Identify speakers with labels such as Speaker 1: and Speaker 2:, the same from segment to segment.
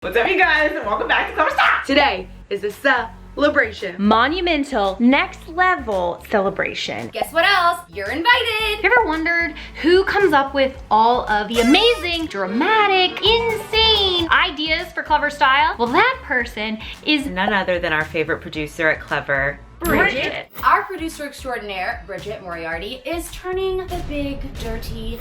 Speaker 1: What's up, you guys, and welcome back to Clever Style.
Speaker 2: Today is a celebration.
Speaker 3: Monumental, next level celebration.
Speaker 4: Guess what else? You're invited.
Speaker 3: You ever wondered who comes up with all of the amazing, dramatic, insane ideas for Clever Style? Well, that person is
Speaker 1: None other than our favorite producer at Clever,
Speaker 3: Bridget.
Speaker 4: Our producer extraordinaire, Bridget Moriarty, is turning the big, dirty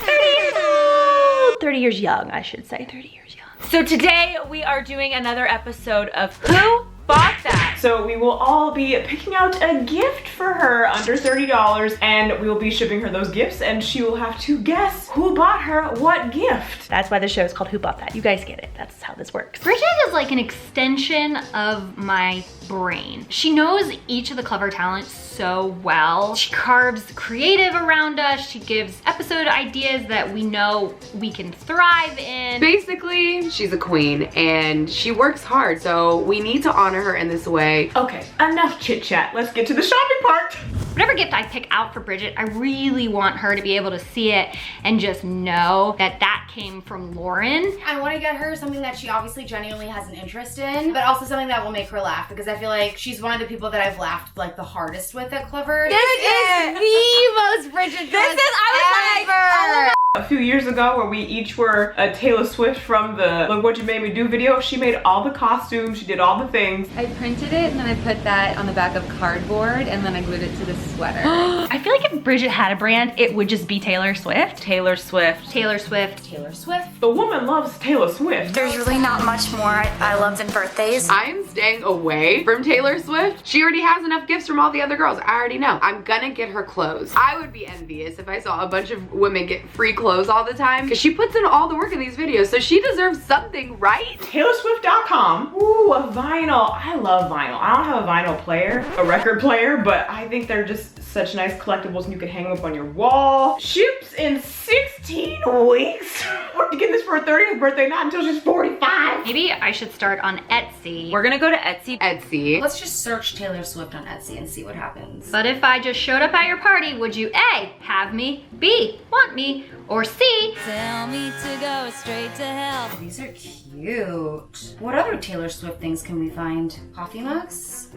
Speaker 3: 30 years young, I should say, 30 years young.
Speaker 1: So today we are doing another episode of Who Bought That? So we will all be picking out a gift for her under $30, and we will be shipping her those gifts, and she will have to guess who bought her what gift.
Speaker 3: That's why the show is called Who Bought That. You guys get it. That's how this works. Bridget is like an extension of my brain. She knows each of the Clever talents so well. She carves creative around us. She gives episode ideas that we know we can thrive in.
Speaker 2: Basically, she's a queen and she works hard, so we need to honor her in this way.
Speaker 1: Okay, enough chit chat. Let's get to the shopping part.
Speaker 3: Whatever gift I pick out for Bridget, I really want her to be able to see it and just know that that came from Lauren.
Speaker 4: I want to get her something that she obviously genuinely has an interest in, but also something that will make her laugh, because I feel like she's one of the people that I've laughed like the hardest with at Clever.
Speaker 2: This is
Speaker 4: the most Bridget ever.
Speaker 1: A few years ago, where we each were a Taylor Swift from the Look What You Made Me Do video, she made all the costumes, she did all the things.
Speaker 5: I printed it and then I put that on the back of cardboard and then I glued it to the sweater.
Speaker 3: I feel like if Bridget had a brand, it would just be Taylor Swift.
Speaker 1: Taylor Swift.
Speaker 3: Taylor Swift.
Speaker 4: Taylor Swift.
Speaker 1: The woman loves Taylor Swift.
Speaker 6: There's really not much more I love than birthdays.
Speaker 2: I'm staying away from Taylor Swift. She already has enough gifts from all the other girls. I already know. I'm gonna get her clothes. I would be envious if I saw a bunch of women get free clothes all the time, because she puts in all the work in these videos, so she deserves something, right?
Speaker 1: TaylorSwift.com. Ooh, a vinyl. I love vinyl. I don't have a vinyl player, a record player, but I think they're just such nice collectibles and you can hang them up on your wall. Ships in 16 weeks. We're getting this for her 30th birthday, not until she's 45.
Speaker 3: Maybe I should start on Etsy.
Speaker 1: We're gonna go to Etsy.
Speaker 2: Etsy.
Speaker 4: Let's just search Taylor Swift on Etsy and see what happens.
Speaker 3: But if I just showed up at your party, would you A, have me, B, want me, or C,
Speaker 6: Tell me to go straight to hell.
Speaker 4: These are cute. What other Taylor Swift things can we find? Coffee mugs?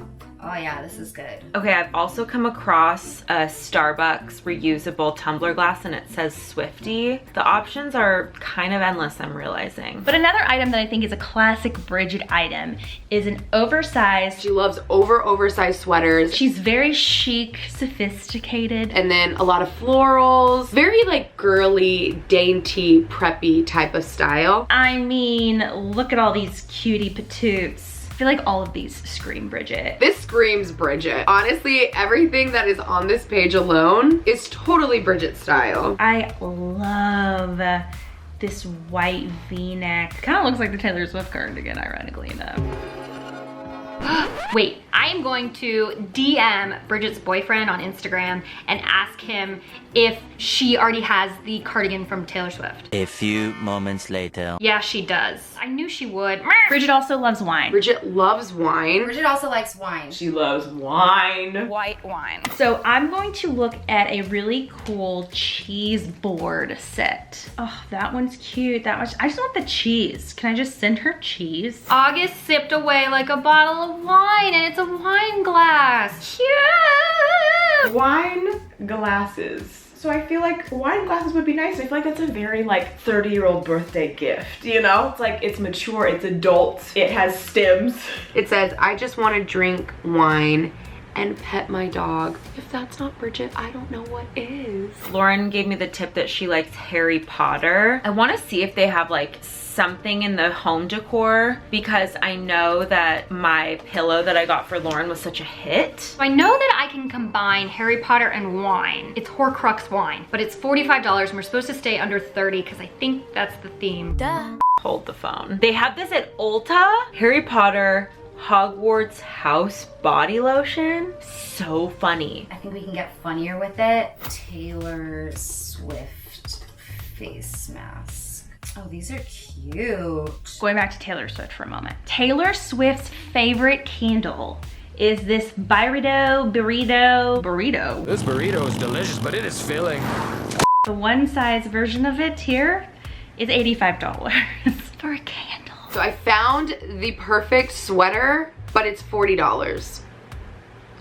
Speaker 4: Oh yeah, this is good.
Speaker 1: Okay, I've also come across a Starbucks reusable tumbler glass and it says Swiftie. The options are kind of endless, I'm realizing.
Speaker 3: But another item that I think is a classic Bridget item is an oversized,
Speaker 2: She loves oversized sweaters.
Speaker 3: she's very chic, sophisticated.
Speaker 2: And then a lot of florals. Very like girly, dainty, preppy type of style.
Speaker 3: I mean, look at all these cutie patoots. I feel like all of these scream Bridget.
Speaker 2: This screams Bridget. Honestly, everything that is on this page alone is totally Bridget style.
Speaker 3: I love this white V-neck. Kind of looks like the Taylor Swift cardigan, ironically enough. Wait, I am going to DM Bridget's boyfriend on Instagram and ask him if she already has the cardigan from Taylor Swift.
Speaker 7: A few moments later.
Speaker 3: Yeah, she does. I knew she would. Bridget also loves wine.
Speaker 2: Bridget loves wine.
Speaker 4: Bridget also likes wine.
Speaker 1: She loves wine.
Speaker 5: White wine.
Speaker 3: So I'm going to look at a really cool cheese board set. Oh, that one's cute. That much. I just want the cheese. Can I just send her cheese? August sipped away like a bottle of wine, and it's a wine glass. Cute.
Speaker 1: Wine glasses. So I feel like wine glasses would be nice. I feel like that's a very like 30-year-old birthday gift, you know? It's like, it's mature, it's adult, it has stems.
Speaker 2: It says, I just want to drink wine and pet my dog. If that's not Bridget, I don't know what is.
Speaker 1: Lauren gave me the tip that she likes Harry Potter. I want to see if they have like something in the home decor, because I know that my pillow that I got for Lauren was such a hit.
Speaker 3: I know that I can combine Harry Potter and wine. It's Horcrux wine, but it's $45 and we're supposed to stay under 30 because I think that's the theme.
Speaker 6: Duh.
Speaker 1: Hold the phone. They have this at Ulta. Harry Potter Hogwarts House body lotion. So funny.
Speaker 4: I think we can get funnier with it. Taylor Swift face mask. Oh, these are cute.
Speaker 3: Going back to Taylor Swift for a moment. Taylor Swift's favorite candle is this burrito.
Speaker 8: This burrito is delicious, but it is filling.
Speaker 3: The one size version of it here is $85 for a candle.
Speaker 2: So I found the perfect sweater, but it's $40.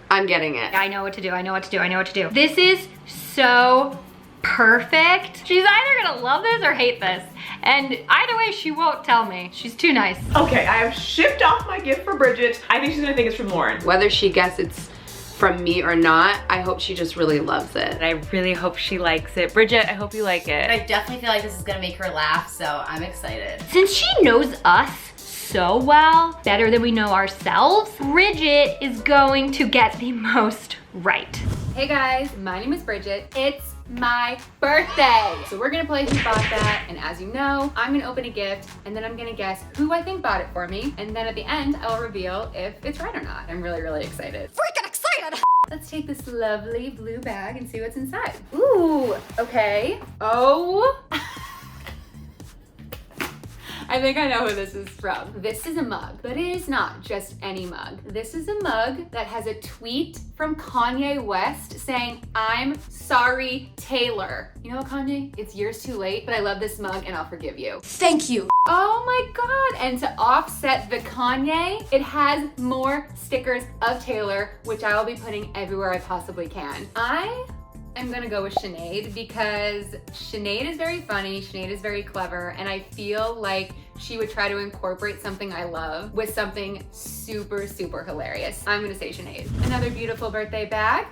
Speaker 2: I'm getting it.
Speaker 3: I know what to do, I know what to do, I know what to do. This is so perfect. She's either gonna love this or hate this. And either way, she won't tell me. She's too nice.
Speaker 1: Okay, I have shipped off my gift for Bridget. I think she's gonna think it's from Lauren.
Speaker 2: Whether she guesses it's from me or not, I hope she just really loves it.
Speaker 5: I really hope she likes it. Bridget, I hope you like it.
Speaker 4: I definitely feel like this is gonna make her laugh, so I'm excited.
Speaker 3: Since she knows us so well, better than we know ourselves, Bridget is going to get the most right.
Speaker 5: Hey guys, my name is Bridget. It's my birthday. So we're gonna play Who Bought That, and as you know, I'm gonna open a gift and then I'm gonna guess who I think bought it for me, and then at the end, I'll reveal if it's right or not. I'm really, really excited. Freaking excited! Let's take this lovely blue bag and see what's inside. Ooh, okay. Oh. I think I know who this is from. This is a mug, but it is not just any mug. This is a mug that has a tweet from Kanye West saying, "I'm sorry, Taylor." You know what, Kanye? It's years too late, but I love this mug and I'll forgive you.
Speaker 6: Thank you.
Speaker 5: Oh my God. And to offset the Kanye, it has more stickers of Taylor, which I will be putting everywhere I possibly can. I'm gonna go with Sinead because Sinead is very funny, Sinead is very clever, and I feel like she would try to incorporate something I love with something super, super hilarious. I'm gonna say Sinead. Another beautiful birthday bag.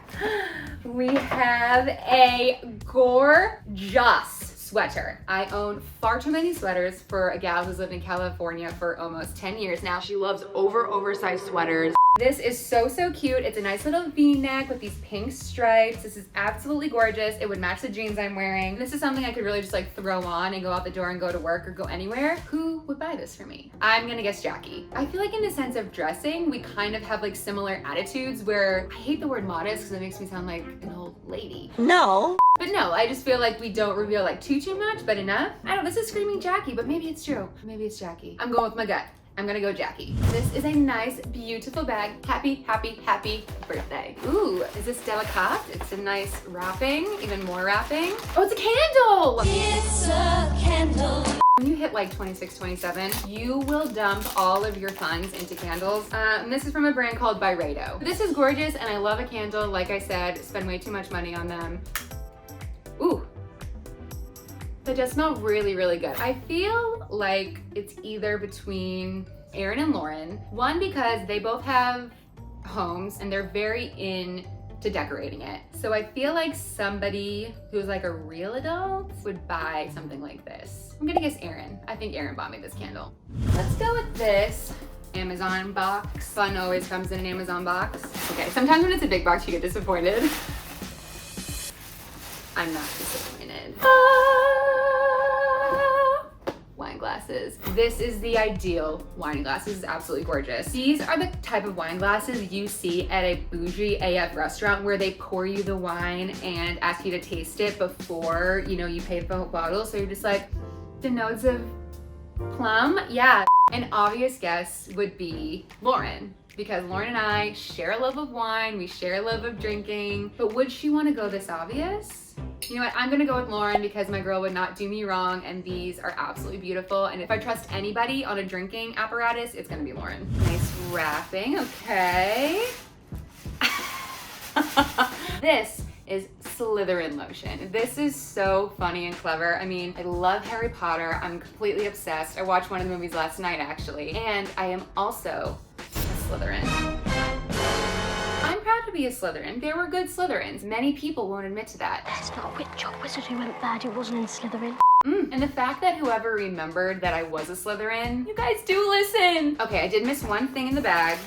Speaker 5: We have a gorgeous sweater. I own far too many sweaters for a gal who's lived in California for almost 10 years now.
Speaker 2: She loves oversized sweaters.
Speaker 5: This is so, so cute. It's a nice little V-neck with these pink stripes. This is absolutely gorgeous. It would match the jeans I'm wearing. This is something I could really just like throw on and go out the door and go to work or go anywhere. Who would buy this for me? I'm gonna guess Jackie. I feel like in the sense of dressing, we kind of have like similar attitudes where I hate the word modest because it makes me sound like an old lady.
Speaker 6: No.
Speaker 5: But no, I just feel like we don't reveal like too much, but enough. I don't know, this is screaming Jackie, but maybe it's true. Maybe it's Jackie. I'm going with my gut. I'm gonna go Jackie. This is a nice, beautiful bag. Happy, happy, happy birthday. Ooh, is this delicate? It's a nice wrapping, even more wrapping. Oh, it's a candle!
Speaker 6: It's a candle.
Speaker 5: When you hit like 26, 27, you will dump all of your funds into candles. And this is from a brand called Byredo. This is gorgeous and I love a candle. Like I said, spend way too much money on them. Ooh. They just smell really, really good. I feel like it's either between Aaron and Lauren. One, because they both have homes and they're very into decorating it. So I feel like somebody who's like a real adult would buy something like this. I'm gonna guess Aaron. I think Aaron bought me this candle. Let's go with this Amazon box. Fun always comes in an Amazon box. Okay, sometimes when it's a big box, you get disappointed. I'm not disappointed. Wine glasses. This is the ideal wine glass. This is absolutely gorgeous. These are the type of wine glasses you see at a bougie AF restaurant where they pour you the wine and ask you to taste it before, you know, you pay for the bottle. So you're just like, the notes of plum? Yeah. An obvious guess would be Lauren, because Lauren and I share a love of wine, we share a love of drinking, but would she want to go this obvious? You know what, I'm gonna go with Lauren because my girl would not do me wrong and these are absolutely beautiful. And if I trust anybody on a drinking apparatus, it's gonna be Lauren. Nice wrapping, okay. This is Slytherin lotion. This is so funny and clever. I mean, I love Harry Potter. I'm completely obsessed. I watched one of the movies last night actually, and I am also a Slytherin. I'm proud to be a Slytherin. There were good Slytherins. Many people won't admit to that.
Speaker 6: It's not a witch or wizard who went bad who wasn't in Slytherin.
Speaker 5: And the fact that whoever remembered that I was a Slytherin, you guys do listen. Okay, I did miss one thing in the bag,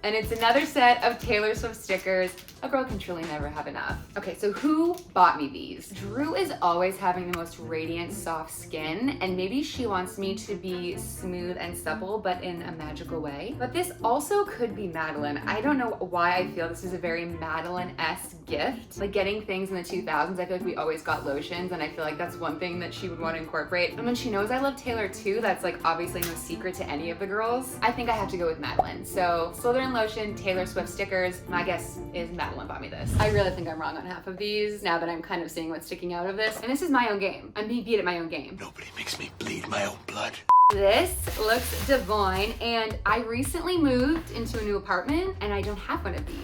Speaker 5: and it's another set of Taylor Swift stickers. A girl can truly never have enough. Okay, so who bought me these? Drew is always having the most radiant, soft skin, and maybe she wants me to be smooth and supple, but in a magical way. But this also could be Madeline. I don't know why I feel this is a very Madeline-esque gift. Like getting things in the 2000s, I feel like we always got lotions, and I feel like that's one thing that she would want to incorporate. And when she knows I love Taylor too, that's like obviously no secret to any of the girls. I think I have to go with Madeline. So Slytherin lotion, Taylor Swift stickers, my guess is Madeline bought me this. I really think I'm wrong on half of these now that I'm kind of seeing what's sticking out of this. And this is my own game. I'm being beat at my own game.
Speaker 8: Nobody makes me bleed my own blood.
Speaker 5: This looks divine, and I recently moved into a new apartment and I don't have one of these.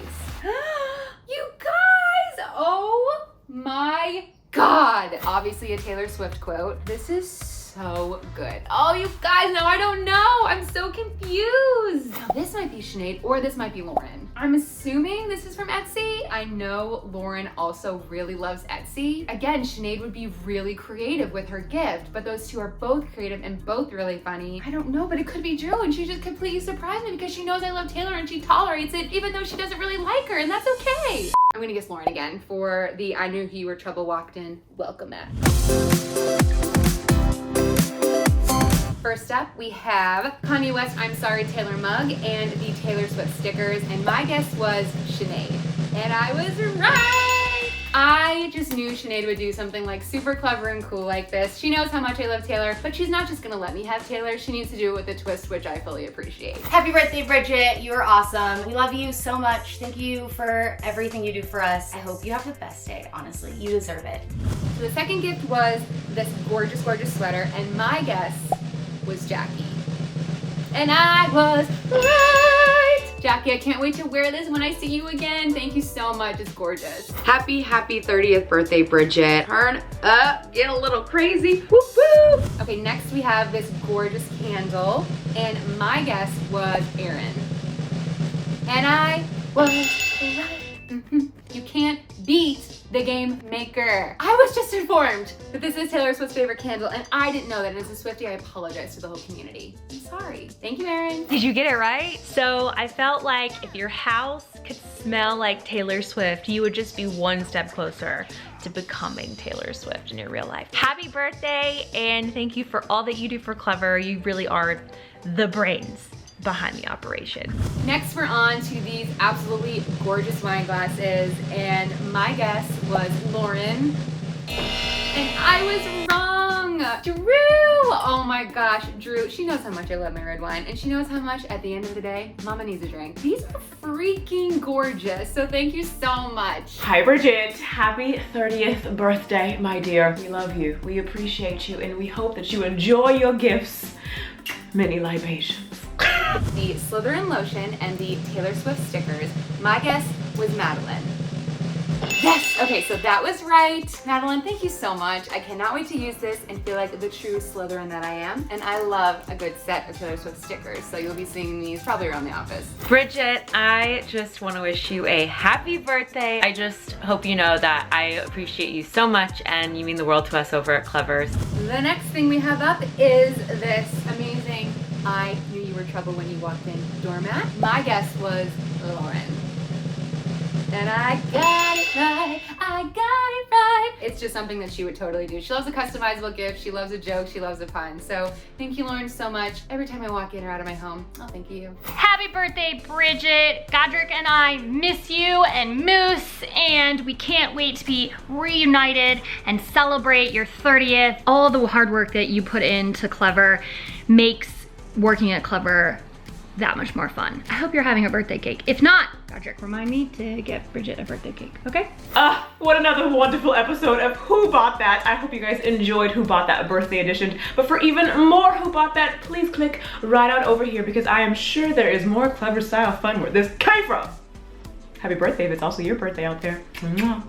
Speaker 5: You guys, oh my God. Obviously a Taylor Swift quote. This is so good. Oh, you guys, now I don't know. I'm so confused. Now this might be Sinead or this might be Lauren. I'm assuming this is from Etsy. I know Lauren also really loves Etsy. Again, Sinead would be really creative with her gift, but those two are both creative and both really funny. I don't know, but it could be Drew, and she just completely surprised me because she knows I love Taylor and she tolerates it even though she doesn't really like her, and that's okay. I'm gonna guess Lauren again for the I Knew You Were Trouble Walked In welcome mat. First up, we have Kanye West I'm Sorry Taylor mug and the Taylor Swift stickers, and my guess was Sinead. And I was right! I just knew Sinead would do something like super clever and cool like this. She knows how much I love Taylor, but she's not just gonna let me have Taylor. She needs to do it with a twist, which I fully appreciate.
Speaker 4: Happy birthday, Bridget. You are awesome. We love you so much. Thank you for everything you do for us. I hope you have the best day, honestly. You deserve it.
Speaker 5: So the second gift was this gorgeous, gorgeous sweater, and my guess was Jackie. And I was right! Jackie, I can't wait to wear this when I see you again. Thank you so much, it's gorgeous.
Speaker 2: Happy 30th birthday, Bridget. Turn up, get a little crazy, whoop whoop.
Speaker 5: Okay, next we have this gorgeous candle, and my guess was Erin. And I was right. You can't beat the game maker. I was just informed that this is Taylor Swift's favorite candle, and I didn't know that. And as a Swiftie, I apologize to the whole community. I'm sorry. Thank you, Erin.
Speaker 3: Did you get it right? So I felt like if your house could smell like Taylor Swift, you would just be one step closer to becoming Taylor Swift in your real life. Happy birthday, and thank you for all that you do for Clever. You really are the brains behind the operation.
Speaker 5: Next, we're on to these absolutely gorgeous wine glasses, and my guess was Lauren, and I was wrong. Drew! Oh my gosh, Drew, she knows how much I love my red wine, and she knows how much at the end of the day, mama needs a drink. These are freaking gorgeous, so thank you so much.
Speaker 1: Hi Bridget, happy 30th birthday, my dear. We love you, we appreciate you, and we hope that you enjoy your gifts. Many libations.
Speaker 5: The Slytherin lotion and the Taylor Swift stickers. My guess was Madeline. Yes! Okay, so that was right. Madeline, thank you so much. I cannot wait to use this and feel like the true Slytherin that I am. And I love a good set of Taylor Swift stickers, so you'll be seeing these probably around the office.
Speaker 9: Bridget, I just want to wish you a happy birthday. I just hope you know that I appreciate you so much and you mean the world to us over at Clever's.
Speaker 5: The next thing we have up is this amazing I Knew You Were Trouble When You Walked In doormat. My guess was Lauren. And I got it right, I got it right. It's just something that she would totally do. She loves a customizable gift, she loves a joke, she loves a pun. So thank you, Lauren, so much. Every time I walk in or out of my home, oh, thank you.
Speaker 3: Happy birthday, Bridget. Godric and I miss you and Moose, and we can't wait to be reunited and celebrate your 30th. All the hard work that you put into Clever makes working at Clever that much more fun. I hope you're having a birthday cake. If not, Godric, remind me to get Bridget a birthday cake, okay?
Speaker 1: What another wonderful episode of Who Bought That. I hope you guys enjoyed Who Bought That birthday edition. But for even more Who Bought That, please click right on over here because I am sure there is more Clever style fun where this came from. Happy birthday if it's also your birthday out there. Mwah.